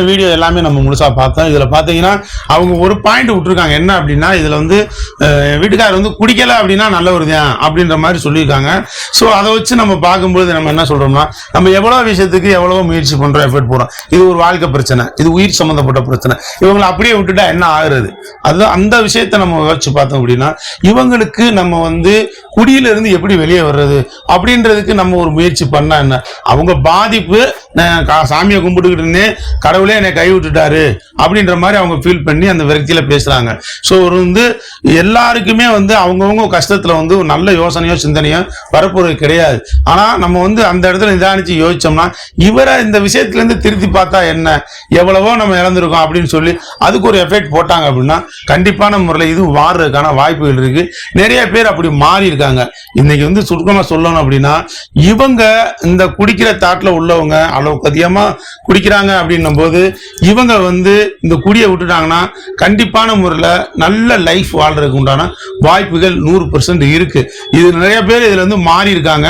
Video எல்லாமே நம்ம முழுசா பார்த்தோம். இதுல பாத்தீங்கன்னா அவங்க ஒரு பாயிண்ட் விட்டுருக்காங்க. என்ன அப்படின்னா இதுல வந்து வீட்டுக்காரர் வந்து குடிக்கல அப்படின்னா நல்லவர் தான் அப்படின்ற மாதிரி சொல்லியிருக்காங்க. ஸோ அதை வச்சு நம்ம பார்க்கும்போது நம்ம என்ன சொல்றோம்னா, நம்ம எவ்வளவு விஷயத்துக்கு எவ்வளவோ முயற்சி பண்றோம், எஃபர்ட் போறோம். இது ஒரு வாழ்க்கை பிரச்சனை, இது உயிர் சம்பந்தப்பட்ட பிரச்சனை. இவங்களை அப்படியே விட்டுட்டா என்ன ஆகுறது? அதுதான் அந்த விஷயத்த நம்ம வச்சு பார்த்தோம் அப்படின்னா, இவங்களுக்கு நம்ம வந்து குடியில இருந்து எப்படி வெளியே வர்றது அப்படின்றதுக்கு நம்ம ஒரு முயற்சி பண்ணா என்ன? அவங்க பாதிப்பு சாமியை கும்பிட்டுக்கிட்டு இருந்தேன், கடவுளே என்னை கை விட்டுட்டாரு அப்படின்ற மாதிரி அவங்க ஃபீல் பண்ணி அந்த விரக்தியில பேசுறாங்க. ஸோ வந்து எல்லாருக்குமே வந்து அவங்கவுங்க கஷ்டத்துல வந்து ஒரு நல்ல யோசனையோ சிந்தனையோ வரப்போறது கிடையாது. ஆனா நம்ம வந்து அந்த இடத்துல நிதானிச்சு யோசிச்சோம்னா, இவரை இந்த விஷயத்துல இருந்து திருத்தி பார்த்தா என்ன, எவ்வளவோ நம்ம இழந்திருக்கோம் அப்படின்னு சொல்லி அதுக்கு ஒரு எஃபெக்ட் போட்டாங்க அப்படின்னா கண்டிப்பான முறையில் இது மாறுறதுக்கான வாய்ப்புகள் இருக்கு. நிறைய பேர் அப்படி மாறி இருக்காங்க. இன்னைக்கு வந்து சுருக்கமா சொல்லணும் அப்படின்னா, இவங்க இந்த குடிக்கிற தாட்டில் உள்ளவங்க அளவுக்கு அதிகமா குடிக்கிறாங்க அப்படின்னும் போது இவங்க வந்து இந்த குடியை விட்டுட்டாங்கன்னா கண்டிப்பான முறையில் நல்ல லைஃப் வாழ்றதுக்கு உண்டான வாய்ப்புகள் 100% இருக்கு. இது நிறைய பேர் இதுல இருந்து மாறி இருக்காங்க,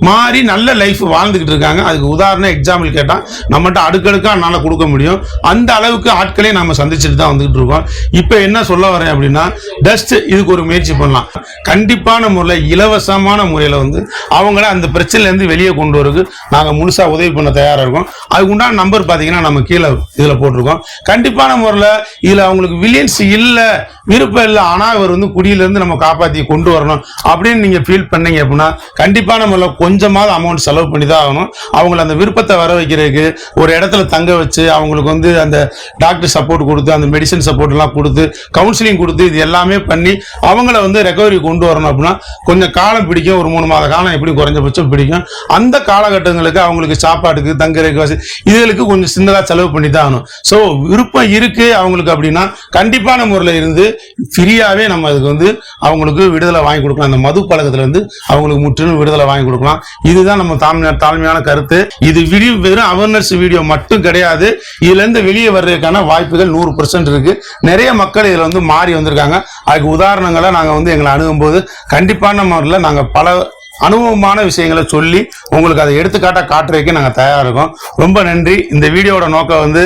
மாறி நல்ல லைஃப் வாழ்ந்துகிட்டு இருக்காங்க. அதுக்கு உதாரணம் எக்ஸாம்பிள் கேட்டா நம்மகிட்ட அடுக்கடுக்கா என்னால கொடுக்க முடியும். அந்த அளவுக்கு ஆட்களே நம்ம சந்திச்சுட்டு தான் வந்துகிட்டு இருக்கோம். இப்ப என்ன சொல்ல வரேன் அப்படின்னா, ஜஸ்ட் இதுக்கு ஒரு முயற்சி பண்ணலாம். கண்டிப்பான முறையில் இலவசமான முறையில வந்து அவங்கள அந்த பிரச்சனைல இருந்து வெளியே கொண்டு வரதுக்கு நாங்க முழுசா உதவி பண்ண தயாரா இருக்கோம். அதுக்கு உண்டான நம்பர் பாத்தீங்கன்னா நம்ம கீழே இதுல போட்டிருக்கோம். கண்டிப்பான முறையில் இதுல அவங்களுக்கு வில்லியன்ஸ் இல்ல, விருப்பம் இல்லை, ஆனா இவர் வந்து குடியில இருந்து நம்ம காப்பாற்றி கொண்டு வரணும் அப்படின்னு நீங்க ஃபீல் பண்ணீங்க அப்படின்னா கண்டிப்பான முறையில் கொஞ்சமாவது அமௌண்ட் செலவு பண்ணி தான் ஆகணும். அவங்களை அந்த விருப்பத்தை வர வைக்கிறதுக்கு ஒரு இடத்துல தங்க வச்சு அவங்களுக்கு வந்து அந்த டாக்டர் சப்போர்ட் கொடுத்து அந்த மெடிசன் சப்போர்ட் எல்லாம் கொடுத்து கவுன்சிலிங் கொடுத்து இது எல்லாமே பண்ணி அவங்கள வந்து ரெக்கவரி கொண்டு வரணும் அப்படின்னா கொஞ்சம் காலம் பிடிக்கும். ஒரு 3 மாத காலம் எப்படி குறைஞ்சபட்சம் பிடிக்கும். அந்த காலகட்டங்களுக்கு அவங்களுக்கு சாப்பாட்டுக்கு தங்குறதுக்கு இதுகளுக்கு கொஞ்சம் சின்னதா செலவு பண்ணி தான் ஆகணும். ஸோ விருப்பம் இருக்கு அவங்களுக்கு அப்படின்னா கண்டிப்பான முறையில் இருந்து ஃப்ரீயாவே நம்ம அதுக்கு வந்து அவங்களுக்கு விடுதலை வாங்கி கொடுக்கலாம். அந்த மது பழக்கத்துல இருந்து அவங்களுக்கு முற்றிலும் விடுதலை வாங்கி கொடுக்கலாம். இதுதான் நம்ம தாழ்மையான கருத்து. இது வெறும் அவேர்னஸ் வீடியோ மட்டும் கிடையாது. இதுல இருந்து வெளியே வர்றதுக்கான வாய்ப்புகள் 100% இருக்கு. நிறைய மக்கள் இதுல வந்து மாறி வந்திருக்காங்க. அதுக்கு உதாரணங்களை நாங்க வந்து எங்களை அணுகும் போது கண்டிப்பான முறையில் நாங்க பல அனுபவமான விஷயங்களை சொல்லி உங்களுக்கு அதை எடுத்துக்காட்டா காட்டுறதுக்கு நாங்கள் தயாரா இருக்கோம். ரொம்ப நன்றி. இந்த வீடியோட நோக்கம் வந்து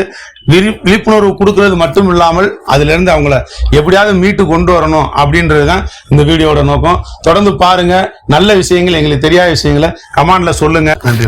விழிப்புணர்வு கொடுக்கறது மட்டும் இல்லாமல் அதுல இருந்து அவங்கள எப்படியாவது மீட்டு கொண்டு வரணும் அப்படின்றது தான் இந்த வீடியோட நோக்கம். தொடர்ந்து பாருங்க. நல்ல விஷயங்கள், எங்களுக்கு தெரியாத விஷயங்களை கமெண்ட்ல சொல்லுங்க. நன்றி.